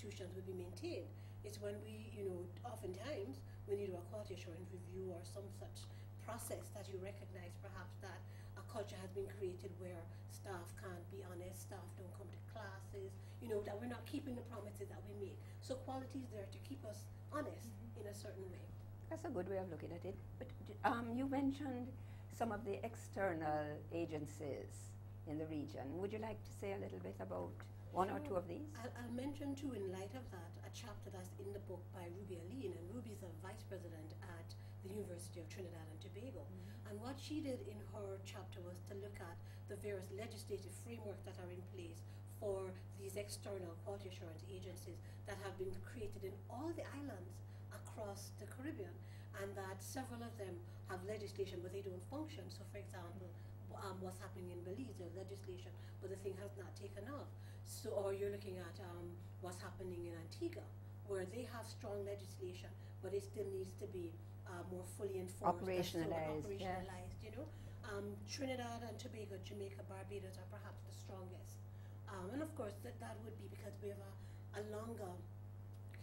institutions will be maintained. It's when we, oftentimes when you do a quality assurance review or some such process that you recognize perhaps that a culture has been created where staff can't be honest, staff don't come to classes, that we're not keeping the promises that we make. So quality is there to keep us honest in a certain way. That's a good way of looking at it. But you mentioned some of the external agencies in the region. Would you like to say a little bit about one or two of these? I'll mention too, in light of that, a chapter that's in the book by Ruby Aline, and Ruby's a vice president at the University of Trinidad and Tobago. And what she did in her chapter was to look at the various legislative frameworks that are in place for these external quality assurance agencies that have been created in all the islands across the Caribbean, and that several of them have legislation but they don't function. So for example, what's happening in Belize, there's legislation but the thing has not taken off. So, or you're looking at what's happening in Antigua, where they have strong legislation but it still needs to be more fully enforced, operationalized. Trinidad and Tobago, Jamaica, Barbados are perhaps the strongest. And of course that would be because we have a longer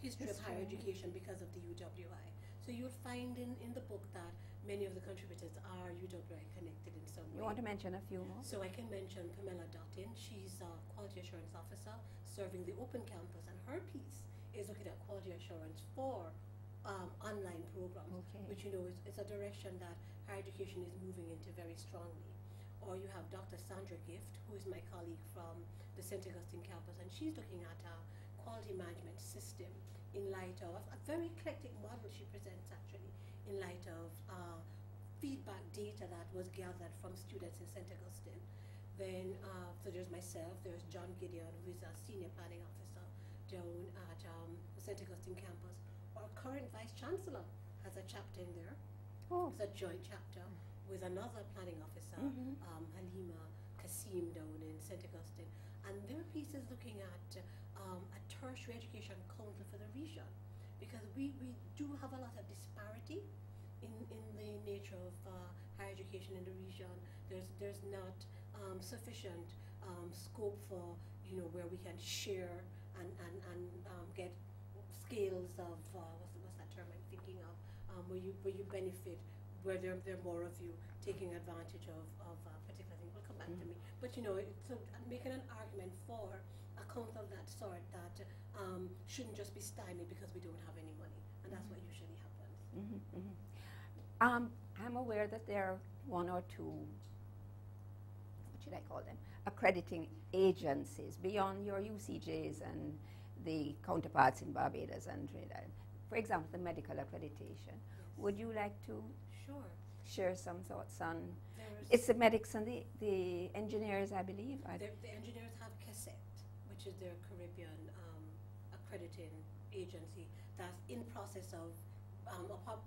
history of higher education because of the UWI. So you'll find in the book that many of the contributors are UWI connected in some way. You want to mention a few more? So I can mention Pamela Dottin. She's a quality assurance officer serving the open campus, and her piece is looking at quality assurance for online programs, which is a direction that higher education is moving into very strongly. Or you have Dr. Sandra Gift, who is my colleague from the St. Augustine campus, and she's looking at a quality management system in light of a very eclectic model she presents actually, in light of feedback data that was gathered from students in St. Augustine. Then, so there's myself, there's John Gideon, who is a senior planning officer down at the St. Augustine campus. Our current Vice Chancellor has a chapter in there. It's a joint chapter with another planning officer, Halima Kasim down in St. Augustine. And their piece is looking at a tertiary education council for the region, because we do have a lot of disparity in the nature of higher education in the region. There's not sufficient scope for where we can share and get scales of what's that term I'm thinking of, where you benefit, where there are more of you taking advantage of a particular thing. Will come back to me, but so making an argument for a council of that sort that shouldn't just be stymied because we don't have any money, and that's what usually happens. I'm aware that there are one or two, what should I call them, accrediting agencies beyond your UCJs and the counterparts in Barbados and Trinidad. For example, the medical accreditation. Yes. Would you like to share some thoughts on? It's the medics and the engineers, I believe. The engineers have CASET, which is their Caribbean accrediting agency that's in process of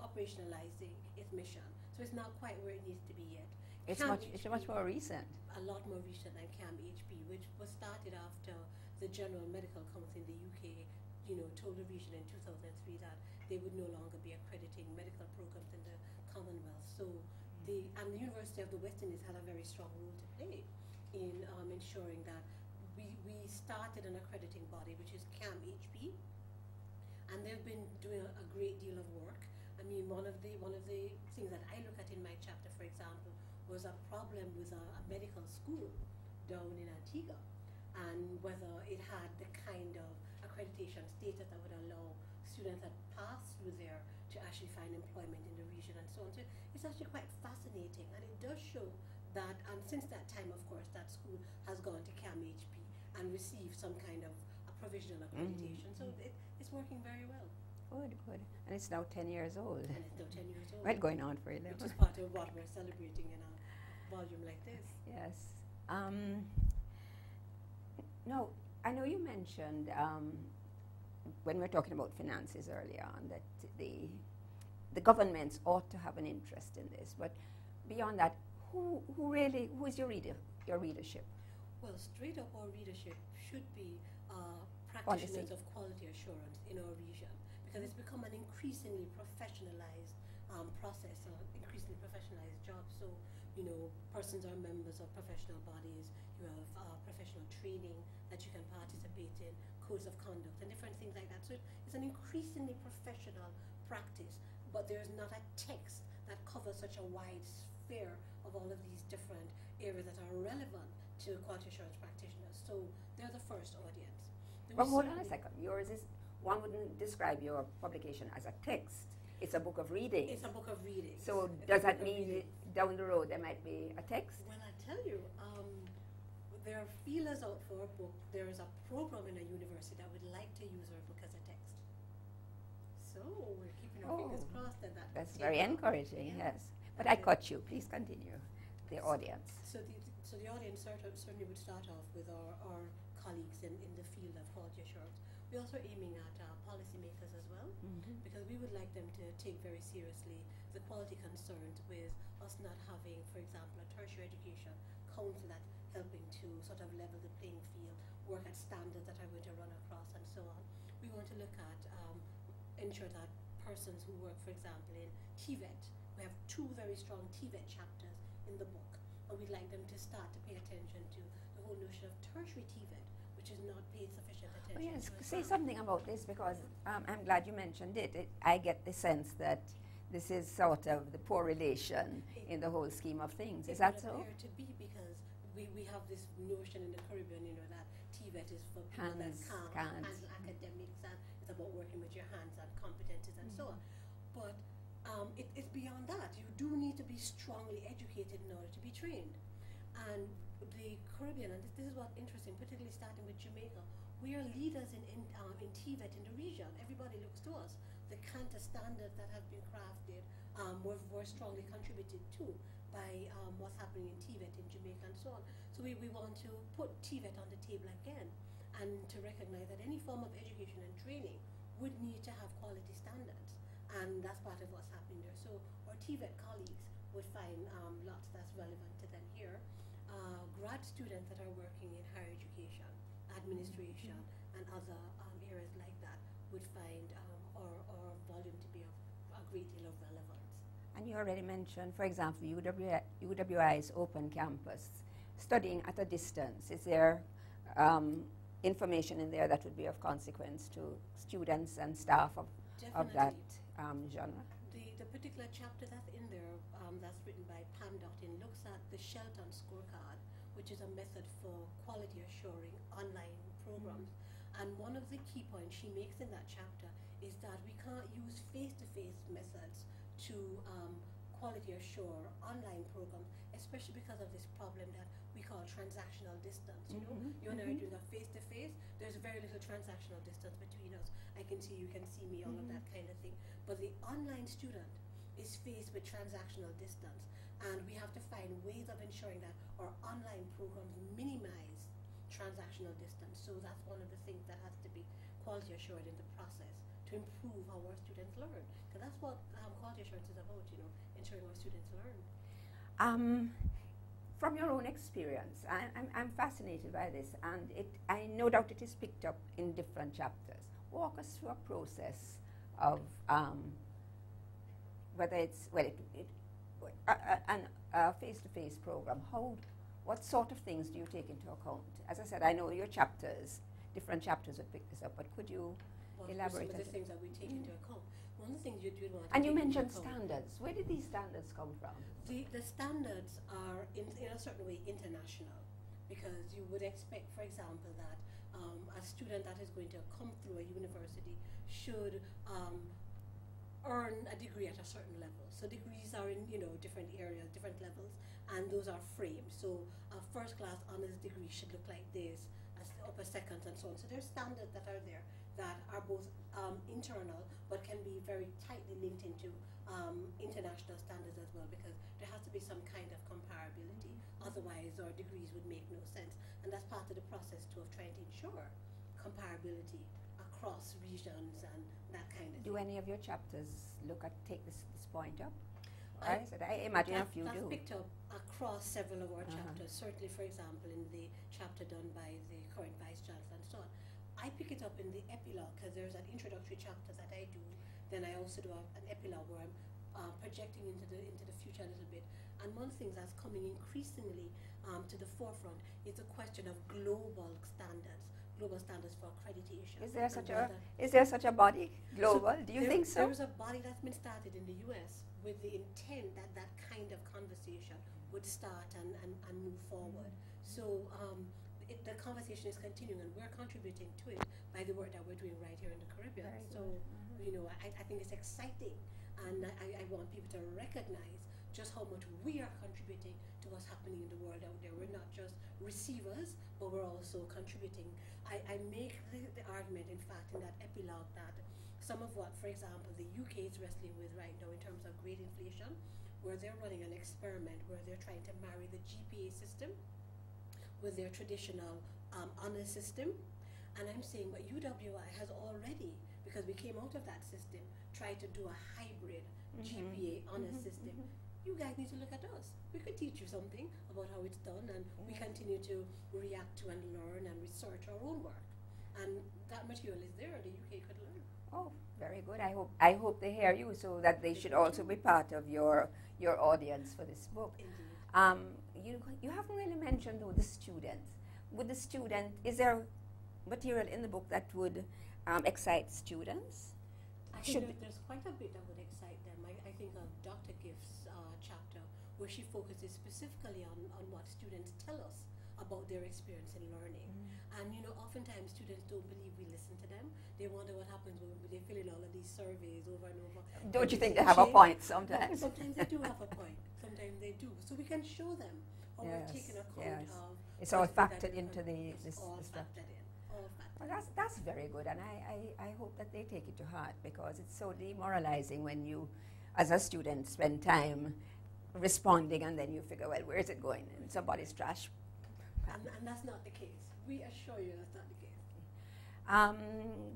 operationalizing its mission. So it's not quite where it needs to be yet. It's much more recent. A lot more recent than CAM-HP, which was started after the General Medical Council in the UK, told the region in 2003 that they would no longer be accrediting medical programs in the Commonwealth. So the University of the West Indies had a very strong role to play in ensuring that we started an accrediting body, which is CAM-HP, and they've been doing a great deal of work. I mean, one of the things that I look at in my chapter, for example, was a problem with a medical school down in Antigua, and whether it had the kind of accreditation status that would allow students that pass through there to actually find employment in the region and so on. So it's actually quite fascinating, and it does show that, and since that time, of course, that school has gone to CAM-HP and received some kind of a provisional accreditation. So it's working very well. Good. And it's now 10 years old. And it's now 10 years old. Well, going on for 11. Which is part of what we're celebrating in a volume like this. Yes. No, I know you mentioned when we were talking about finances earlier on that the governments ought to have an interest in this. But beyond that, who is your readership? Well, straight up, our readership should be practitioners of quality assurance in our region, because it's become an increasingly professionalized process, or increasingly professionalized job. So, persons are members of professional bodies. You have professional training that you can participate in, codes of conduct, and different things an increasingly professional practice, but there's not a text that covers such a wide sphere of all of these different areas that are relevant to quality assurance practitioners. So they're the first audience. Well, hold on a second. Yours is, one wouldn't describe your publication as a text. It's a book of reading. It's a book of reading. So does that mean down the road there might be a text? Well, I tell you, there are feelers out for a book. There is a program in a university that would like to use our book as a text. So we're keeping our fingers crossed that That's very encouraging, yes. But I cut you. Please continue. The audience. So the audience certainly would start off with our colleagues in the field of quality assurance. We're also aiming at policymakers as well, because we would like them to take very seriously the quality concerns with us not having, for example, a tertiary education council that's helping to sort of level the playing field, work at standards that are going to run across and so on. We want to look at ensure that persons who work, for example, in TVET, we have 2 very strong TVET chapters in the book, and we'd like them to start to pay attention to the whole notion of tertiary TVET, which is not paid sufficient attention yes, to. say something about this, because I'm glad you mentioned it. I get the sense that this is sort of the poor relation in the whole scheme of things. Is that so? It would appear to be, because we have this notion in the Caribbean, that TVET is for people that can't handle academics, and it's about working with your hands and competencies and so on. But it's beyond that. You do need to be strongly educated in order to be trained. And the Caribbean, and this is what's interesting, particularly starting with Jamaica, we are leaders in TVET in the region. Everybody looks to us. The Cantor standards that have been crafted were strongly contributed to by what's happening in TVET in Jamaica and so on. So we want to put TVET on the table again, and to recognize that any form of education and training would need to have quality standards, and that's part of what's happening there. So our TVET colleagues would find lots that's relevant to them here. Grad students that are working in higher education, administration, and other areas like that would find our volume to be of a great deal of relevance. And you already mentioned, for example, UWI's open campus, studying at a distance. Is there information in there that would be of consequence to students and staff of that genre? The particular chapter that's in there, that's written by Pam Dottin, looks at the Shelton Scorecard, which is a method for quality assuring online programs. And one of the key points she makes in that chapter is that we can't use face-to-face methods to quality assure online programs, especially because of this problem that we call transactional distance. You and I are doing a face-to-face, there's very little transactional distance between us. I can see you, can see me, all of that kind of thing. But the online student is faced with transactional distance, and we have to find ways of ensuring that our online programs minimize transactional distance. So that's one of the things that has to be quality assured in the process to improve how our students learn. Because that's what quality assurance is about, ensuring our students learn. From your own experience, I'm fascinated by this, and I no doubt it is picked up in different chapters. Walk us through a process of whether it's a face-to-face program. What sort of things do you take into account? As I said, I know your chapters, different chapters would pick this up, but could you elaborate? Some of the things that we take into account. One of the things you do want to and you mentioned standards. Where did these standards come from? The standards are, in a certain way, international, because you would expect, for example, that a student that is going to come through a university should earn a degree at a certain level. So degrees are in different areas, different levels, and those are framed. So a first class honors degree should look like this, upper seconds and so on. So there's standards that are there that are both internal but can be very tightly linked into international standards as well, because there has to be some kind of comparability. Otherwise our degrees would make no sense, and that's part of the process too of trying to ensure comparability across regions and that kind of thing. Do any of your chapters take this point up? I imagine a few do. That's picked up across several of our chapters. Certainly, for example, in the chapter done by the current Vice Chancellor and so on. I pick it up in the epilogue, because there's an introductory chapter that I do. Then I also do an epilogue where I'm projecting into the future a little bit. And one thing that's coming increasingly to the forefront is the question of global standards, global standards for accreditation. Is there such a body, global? Do you think so? There is a body that's been started in the US with the intent that that kind of conversation would start and move forward. So the conversation is continuing, and we're contributing to it by the work that we're doing right here in the Caribbean. So, you know, I think it's exciting, and I want people to recognize just how much we are contributing to what's happening in the world out there. We're not just receivers, but we're also contributing. I make the argument, in fact, in that epilogue, that some of what, for example, the UK is wrestling with right now in terms of grade inflation, where they're running an experiment where they're trying to marry the GPA system with their traditional honor system. And I'm saying, but UWI has already, because we came out of that system, tried to do a hybrid GPA honor system. You guys need to look at us. We could teach you something about how it's done, and we continue to react to and learn and research our own work. And that material is there, the UK could learn. Oh, very good. I hope they hear you, so that they should also be part of your audience for this book. Indeed. You haven't really mentioned, though, the students. Is there material in the book that would excite students? I think there's quite a bit that would excite them. I think of Dr. Gift's chapter, where she focuses specifically on what students tell us about their experience in learning. And you know, oftentimes students don't believe we listen to them. They wonder what happens when they fill in all of these surveys over and over. Don't you think they have a point sometimes? No, sometimes they do have a point. Sometimes they do. So we can show them how we're taking account of. It's all factored into this all stuff. factored in. All factored Well, that's very good, and I hope that they take it to heart, because it's so demoralizing when you, as a student, spend time responding and then you figure, well, where is it going? And somebody's trash. And that's not the case. We assure you that's not the case.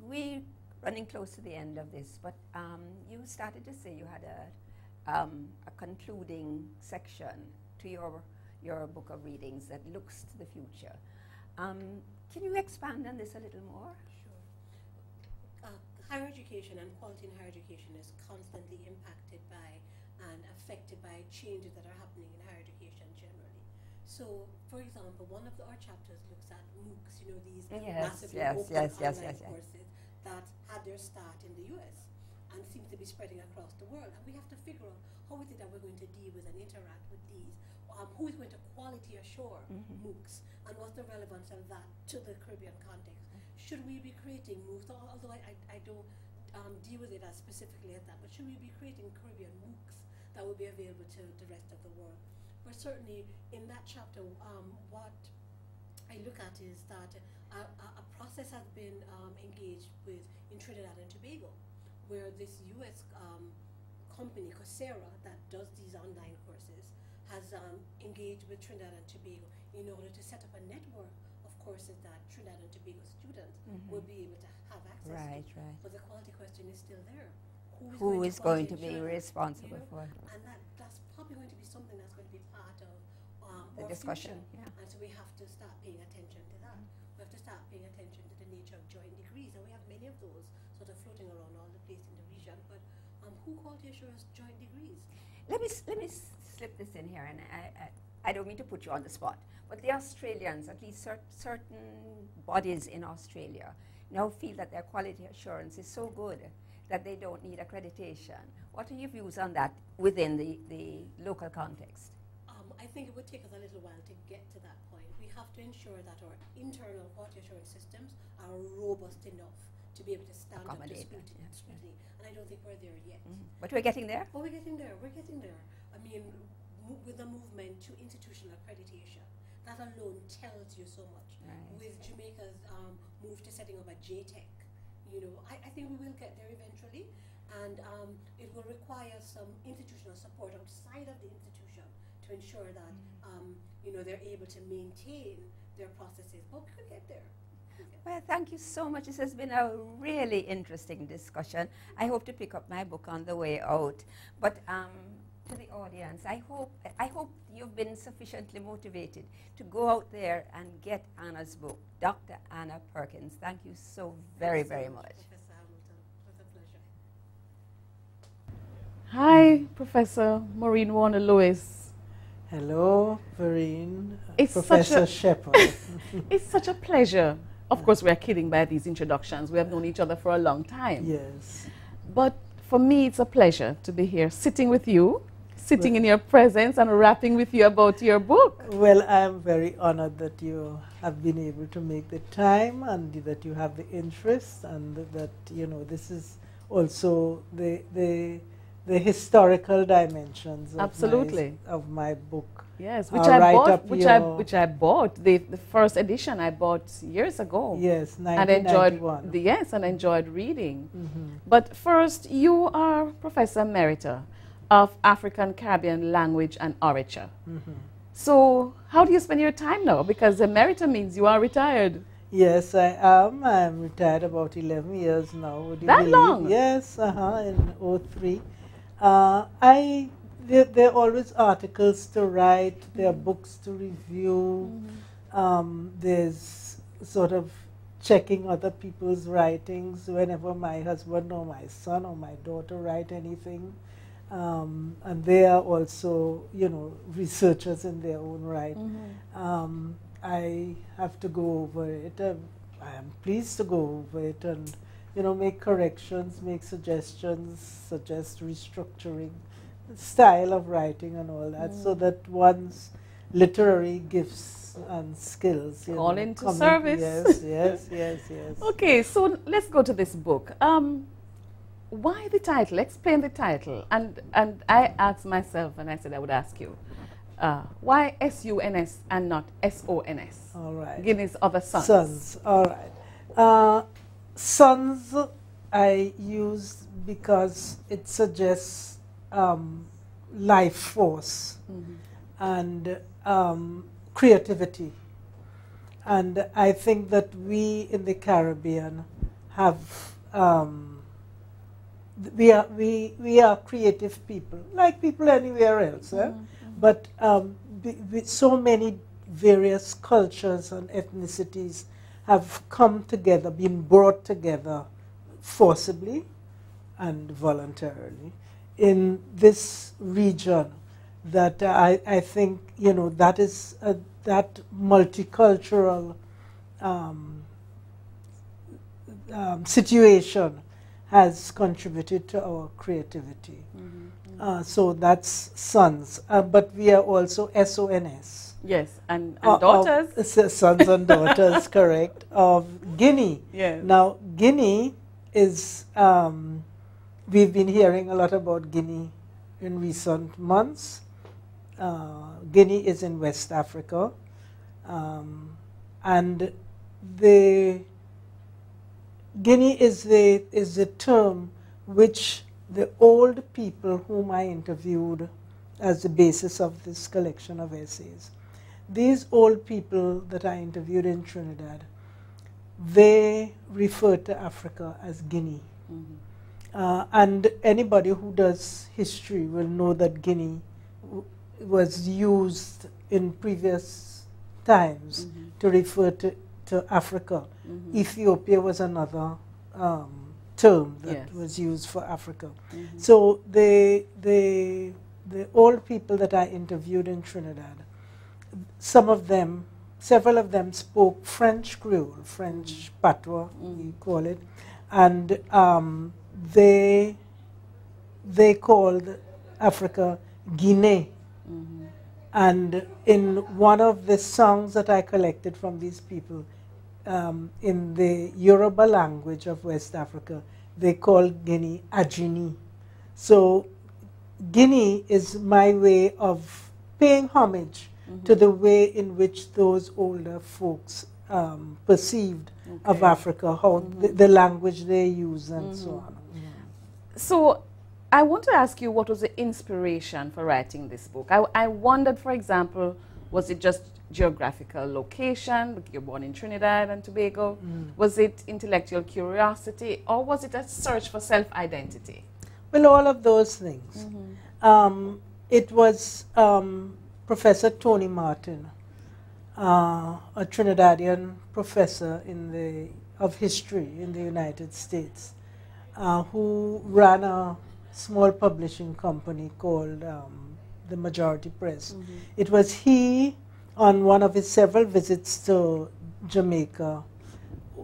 We're running close to the end of this, but you started to say you had a concluding section to your book of readings that looks to the future. Can you expand on this a little more? Sure. Higher education and quality in higher education is constantly impacted by and affected by changes that are happening in higher education generally. So, for example, one of our chapters looks at MOOCs, you know, these massively open online courses that had their start in the US and seem to be spreading across the world. And we have to figure out how is it that we're going to deal with and interact with these. Who is going to quality assure MOOCs, and what's the relevance of that to the Caribbean context? Should we be creating MOOCs, although I don't deal with it as specifically as that, but should we be creating Caribbean MOOCs that will be available to the rest of the world? But certainly in that chapter, what I look at is that a process has been engaged with in Trinidad and Tobago, where this US company, Coursera, that does these online courses, has engaged with Trinidad and Tobago in order to set up a network of courses that Trinidad and Tobago students will be able to have access to. Right. But the quality question is still there. Who is going to be responsible for it? And that's probably going to be something that's going to be part of the our discussion. Future. And so we have to start paying attention to that. We have to start paying attention to the nature of joint degrees, and we have many of those sort of floating around all the place in the region. But who quality assures joint degrees? Let me slip this in here, and I don't mean to put you on the spot, but the Australians, at least certain bodies in Australia, now feel that their quality assurance is so good that they don't need accreditation. What are your views on that within the local context? I think it would take us a little while to get to that point. We have to ensure that our internal quality assurance systems are robust enough to be able to stand up to scrutiny. And I don't think we're there yet. But we're getting there? But we're getting there. We're getting there. I mean, with the movement to institutional accreditation, that alone tells you so much. With Jamaica's move to setting up a JTech, you know, I think we will get there eventually, and it will require some institutional support outside of the institution to ensure that you know, they're able to maintain their processes. But we could get there. Well, thank you so much. This has been a really interesting discussion. I hope to pick up my book on the way out. But to the audience, I hope you've been sufficiently motivated to go out there and get Anna's book, Dr. Anna Perkins. Thank you so very, very much. Professor Hamilton. It was a pleasure. Hi, Professor Maureen Warner-Lewis. Hello, Vereen, It's Professor Shepherd. It's such a pleasure of course, we're kidding by these introductions. We have known each other for a long time. Yes. But for me, it's a pleasure to be here, sitting with you, sitting in your presence and rapping with you about your book. Well, I'm very honored that you have been able to make the time and that you have the interest, and that, you know, this is also the historical dimensions of Absolutely. of my book. Yes, which I bought. The first edition I bought years ago. Yes, and 1991. enjoyed reading. Mm-hmm. But first, you are Professor Emerita of African Caribbean Language and Orature. Mm-hmm. So how do you spend your time now? Because Emerita means you are retired. Yes, I am. I'm retired about 11 years now. Would you That believe? long? Yes, in 2003. There are always articles to write, there are books to review, there's sort of checking other people's writings whenever my husband or my son or my daughter write anything. And they are also, you know, researchers in their own right. I have to go over it. I am pleased to go over it and, you know, make corrections, make suggestions, suggest restructuring, style of writing and all that, so that one's literary gifts and skills, you All know, into come service. Yes. Okay, so let's go to this book. Why the title? Explain the title. And I asked myself, and I said I would ask you, why S-U-N-S and not S-O-N-S? All right. Guinea's other sons. Sons, all right. Sons I used because it suggests life force and creativity. And I think that we in the Caribbean have we are creative people, like people anywhere else. But with so many various cultures and ethnicities have come together, been brought together forcibly and voluntarily in this region, that I think, you know, that is that multicultural situation has contributed to our creativity. So that's sons, but we are also S-O-N-S. Yes, and daughters. Sons and daughters, correct, of Guinea. Yes. Now, Guinea is, we've been hearing a lot about Guinea in recent months. Guinea is in West Africa, and the Guinea is the term which the old people whom I interviewed as the basis of this collection of essays. These old people that I interviewed in Trinidad, they refer to Africa as Guinea. And anybody who does history will know that Guinea was used in previous times to refer to Africa. Ethiopia was another term that was used for Africa. So the old people that I interviewed in Trinidad, several of them spoke French Creole, French patois, we call it, and they called Africa Guinea. And in one of the songs that I collected from these people, in the Yoruba language of West Africa, they call Guinea Ajini. So Guinea is my way of paying homage to the way in which those older folks perceived of Africa, how the language they use and so on. So I want to ask you, what was the inspiration for writing this book? I wondered, for example, was it just geographical location? You're born in Trinidad and Tobago. Was it intellectual curiosity, or was it a search for self-identity? Well, all of those things. It was Professor Tony Martin, a Trinidadian professor of history in the United States, who ran a small publishing company called the Majority Press. It was he, on one of his several visits to Jamaica,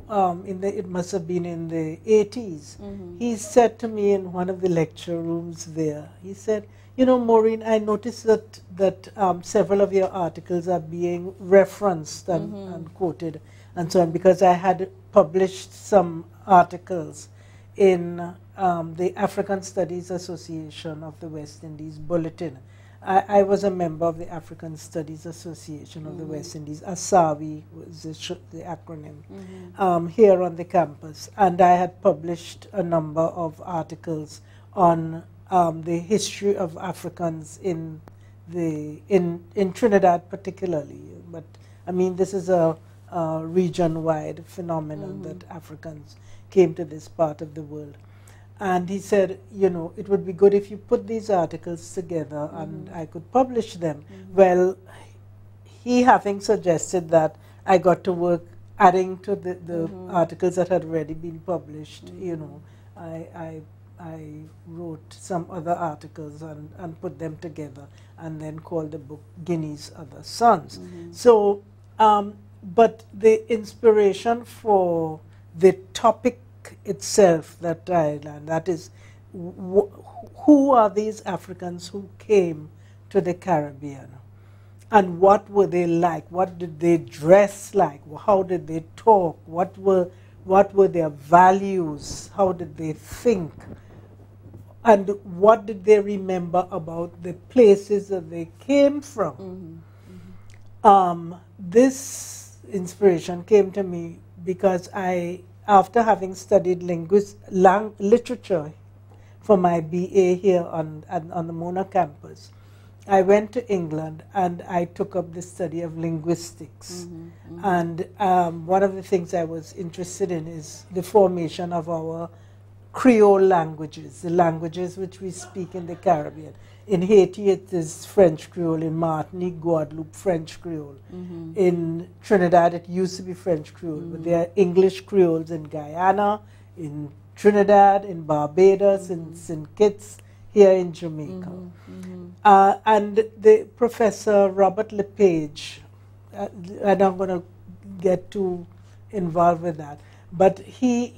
it must have been in the 80s, he said to me in one of the lecture rooms there, he said, you know, Maureen, I noticed that several of your articles are being referenced and quoted and so on, because I had published some articles in the African Studies Association of the West Indies Bulletin. I was a member of the African Studies Association of the West Indies. ASAWI was the acronym, here on the campus. And I had published a number of articles on the history of Africans in Trinidad particularly. But I mean, this is a region-wide phenomenon that Africans came to this part of the world. And he said, you know, it would be good if you put these articles together and I could publish them. Well, he having suggested that, I got to work adding to the articles that had already been published. You know, I wrote some other articles and put them together and then called the book Guinea's Other Sons. So, but the inspiration for the topic itself that I learned, that is, who are these Africans who came to the Caribbean? And what were they like? What did they dress like? How did they talk? What were their values? How did they think? And what did they remember about the places that they came from? This inspiration came to me because after having studied literature for my BA here on the Mona campus, I went to England and I took up the study of linguistics. And one of the things I was interested in is the formation of our Creole languages, the languages which we speak in the Caribbean. In Haiti, it is French Creole. In Martinique, Guadeloupe, French Creole. In Trinidad, it used to be French Creole, but there are English Creoles in Guyana, in Trinidad, in Barbados, in St. Kitts, here in Jamaica. And the Professor Robert Lepage, I'm not going to get too involved with that, but he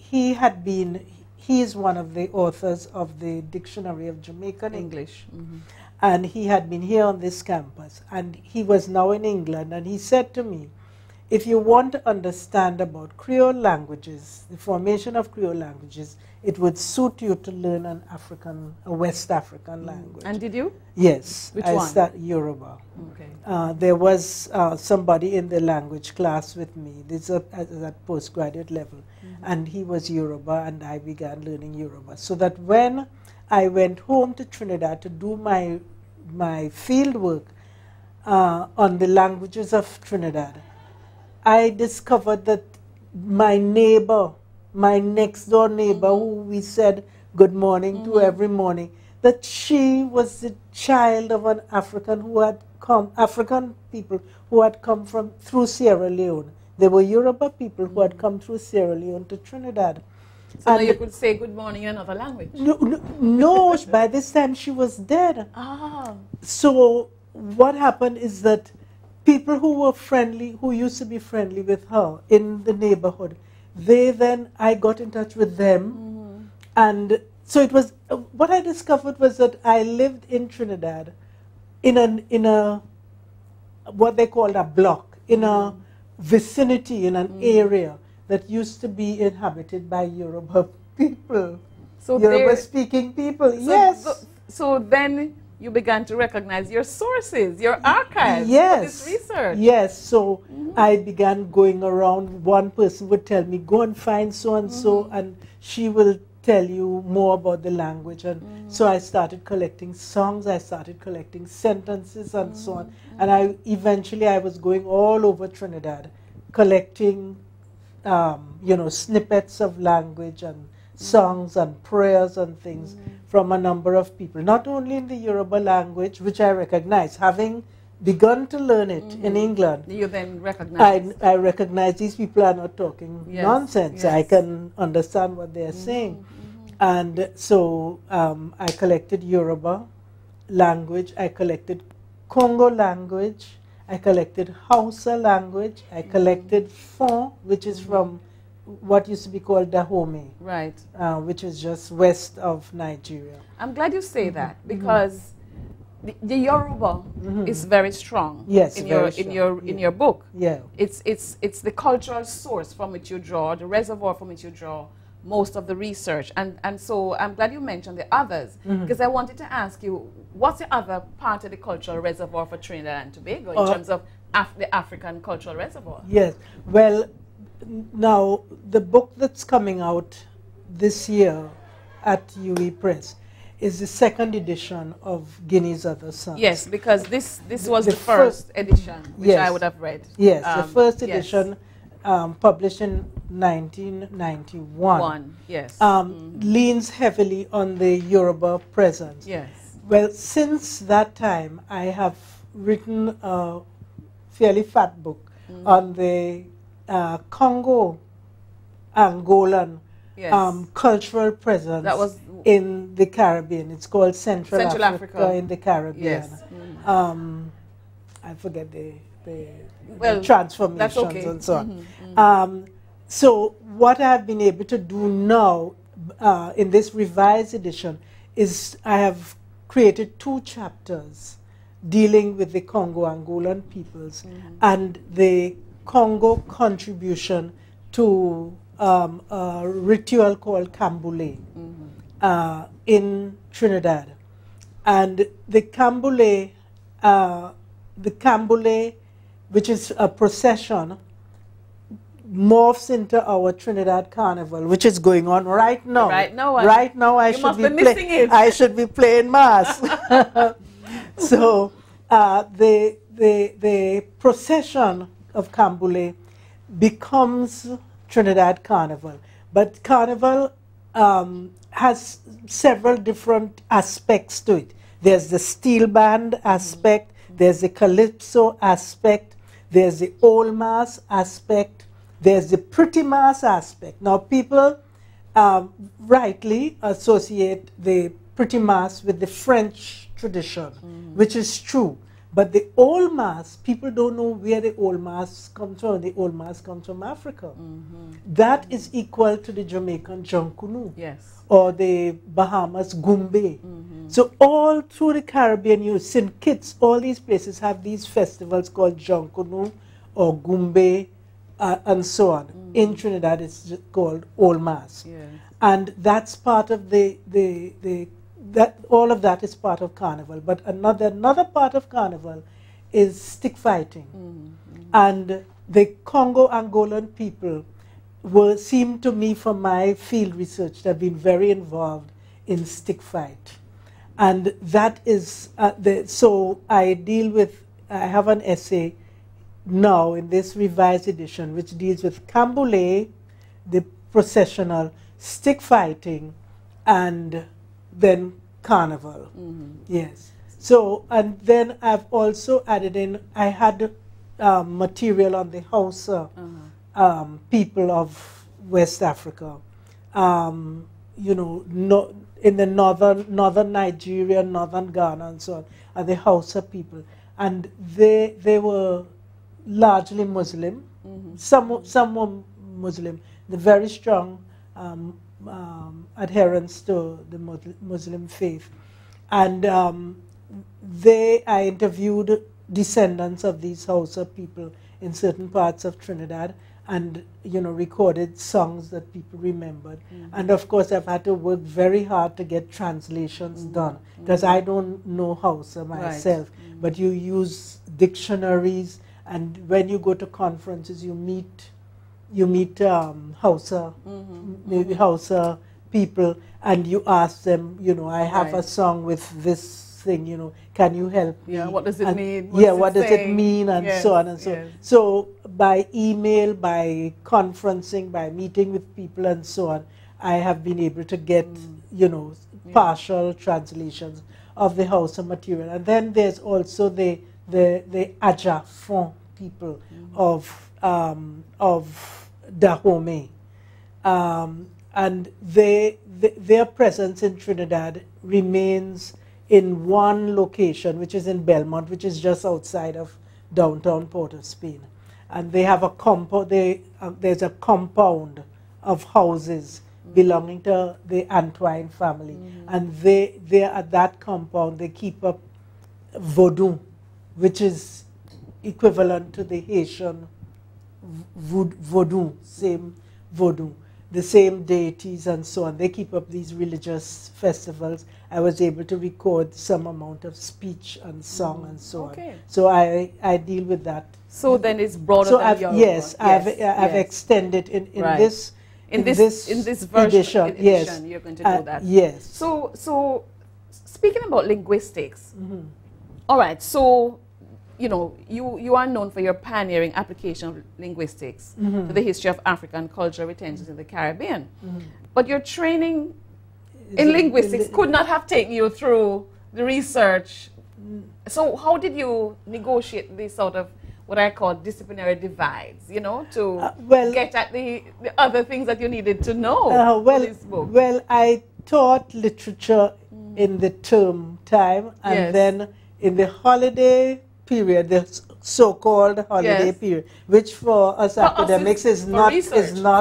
is one of the authors of the Dictionary of Jamaican English. And he had been here on this campus. And he was now in England. And he said to me, if you want to understand about Creole languages, the formation of Creole languages, it would suit you to learn a West African language. And did you? Yes. Which one? Yoruba. Okay. There was somebody in the language class with me. This is at postgraduate level. And he was Yoruba, and I began learning Yoruba. So that when I went home to Trinidad to do my field work on the languages of Trinidad, I discovered that my neighbor, my next door neighbor, who we said good morning to every morning, that she was the child of an African people who had come through Sierra Leone. There were Yoruba people who had come through Sierra Leone to Trinidad. So now you could say good morning in another language? No, by this time she was dead. So what happened is that people who were friendly, who used to be friendly with her in the neighborhood, I got in touch with them. And so it was, what I discovered was that I lived in Trinidad in a what they called a block, in a vicinity, in an area that used to be inhabited by Yoruba people, so Yoruba-speaking people. Yes. So then you began to recognize your sources, your archives for this research. Yes. So I began going around. One person would tell me, go and find so-and-so, and she will tell you more about the language. And so I started collecting songs, I started collecting sentences and so on. And eventually I was going all over Trinidad, collecting snippets of language and songs and prayers and things from a number of people, not only in the Yoruba language, which I recognize, having begun to learn it in England. You then recognize? I recognize these people are not talking nonsense. I can understand what they are saying. And so I collected Yoruba language, I collected Congo language, I collected Hausa language, I collected Fon, which is from what used to be called Dahomey, Right. which is just west of Nigeria. I'm glad you say that, because the Yoruba is very strong. Yes, in very your strong. in your book. Yeah. It's the cultural source from which you draw, the reservoir from which you draw most of the research, and so I'm glad you mentioned the others, because I wanted to ask you, what's the other part of the cultural reservoir for Trinidad and Tobago in terms of the African cultural reservoir? Yes. Well, now the book that's coming out this year at UE Press is the second edition of Guinea's Other Sons. Yes, because this was the the first edition, which yes. I would have read. Yes, the first yes. edition, published in 1991, Yes. leans heavily on the Yoruba presence. Yes. Well, since that time, I have written a fairly fat book on the Congo-Angolan Yes. cultural presence That was in the Caribbean. It's called Central Africa in the Caribbean. Yes. I forget the Well, transformations that's okay. and so on. So what I have been able to do now in this revised edition is I have created 2 chapters dealing with the Congo-Angolan peoples and the Congo contribution to a ritual called Camboulet in Trinidad. And the Camboulet, which is a procession, morphs into our Trinidad Carnival, which is going on right now. Right now, I should be playing mass. So the procession of Camboulet becomes Trinidad Carnival, but Carnival has several different aspects to it. There's the steel band aspect, there's the calypso aspect, there's the old mass aspect, there's the pretty mass aspect. Now people rightly associate the pretty mass with the French tradition, which is true. But the old mass, people don't know where the old mass comes from. The old mass comes from Africa. That is equal to the Jamaican Jonkunu. Yes. Or the Bahamas Gumbe. So all through the Caribbean, St. Kitts, all these places have these festivals called Jonkunu or Gumbe and so on. In Trinidad, it's called Old Mass. Yes. And that's part of all of that is part of Carnival. But another part of Carnival is stick fighting. And the Congo-Angolan people seem to me, from my field research, to have been very involved in stick fight. And that is, so I have an essay now in this revised edition which deals with Camboulet, the processional, stick fighting, and then Carnival. Yes. So, and then I've also added in, I had material on the Hausa people of West Africa, you know, in the northern Nigeria, northern Ghana, and so on, are the Hausa people, and they were largely Muslim. Some were Muslim. The very strong adherence to the Muslim faith, and I interviewed descendants of these Hausa people in certain parts of Trinidad, and recorded songs that people remembered. And of course, I've had to work very hard to get translations done, because I don't know Hausa myself. Right. But you use dictionaries, and when you go to conferences, you meet Hausa, maybe Hausa people, and you ask them, I have a song with this thing, can you help me? Yeah, what does it mean? What does it mean, and so on and so on. Yes. So by email, by conferencing, by meeting with people and so on, I have been able to get, partial translations of the Hausa material. And then there's also the Ajafon people of Dahomey. And their presence in Trinidad remains in one location, which is in Belmont, which is just outside of downtown Port of Spain. And they have a compound, there's a compound of houses belonging to the Antoine family. And they at that compound, they keep up Vodou, which is equivalent to the Haitian Vodou, same Vodou, the same deities and so on. They keep up these religious festivals. I was able to record some amount of speech and song and so on. So I deal with that. So then it's broader so than your yes, I've extended in this edition, yes, you're going to do that. Yes. So speaking about linguistics, all right, so you know, you are known for your pioneering application of linguistics to the history of African cultural retentions in the Caribbean. But your training in linguistics could not have taken you through the research. So how did you negotiate this sort of what I call disciplinary divides, you know, to get at the other things that you needed to know for this book? Well, I taught literature in the term time, and then in the holiday period, the so-called holiday period, which for us academics is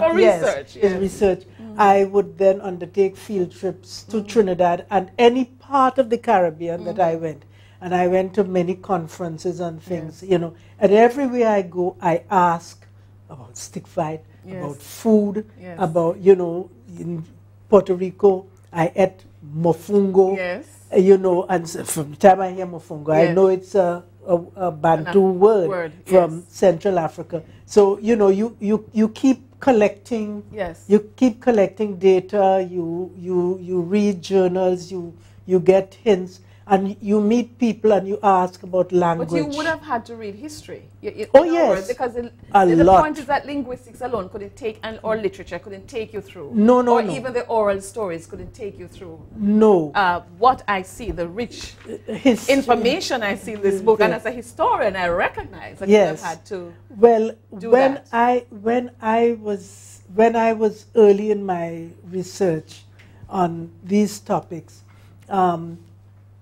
research. I would then undertake field trips to Trinidad and any part of the Caribbean that I went. And I went to many conferences and things, you know. And everywhere I go, I ask about stick fight, about food, about, you know, in Puerto Rico, I ate mofungo, you know, and from the time I hear mofungo, I know it's a Bantu word from Central Africa. So, you know, you keep collecting, you keep collecting data, you read journals, you get hints, and you meet people and you ask about language. But you would have had to read history. Yes. Because the point is that linguistics alone couldn't take, or literature couldn't take you through. Or even the oral stories couldn't take you through. What I see, the rich information I see in this book, and as a historian, I recognize that you have had to do that. When I was early in my research on these topics,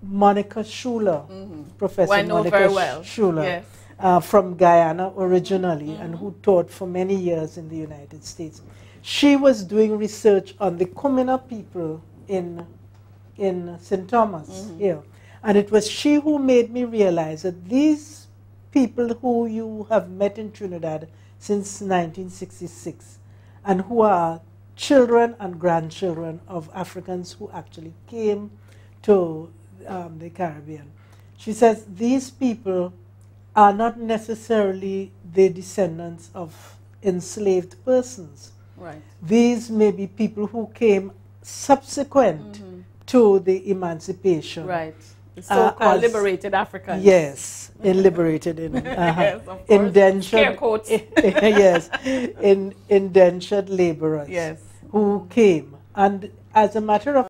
Monica Schuler, Professor Monica Schuler, from Guyana originally, and who taught for many years in the United States. She was doing research on the Kumina people in St. Thomas here. And it was she who made me realize that these people who you have met in Trinidad since 1966, and who are children and grandchildren of Africans who actually came to the Caribbean. She says these people are not necessarily the descendants of enslaved persons. These may be people who came subsequent to the emancipation. The so-called liberated Africans. Yes, liberated indentured. Indentured laborers who came. And as a matter of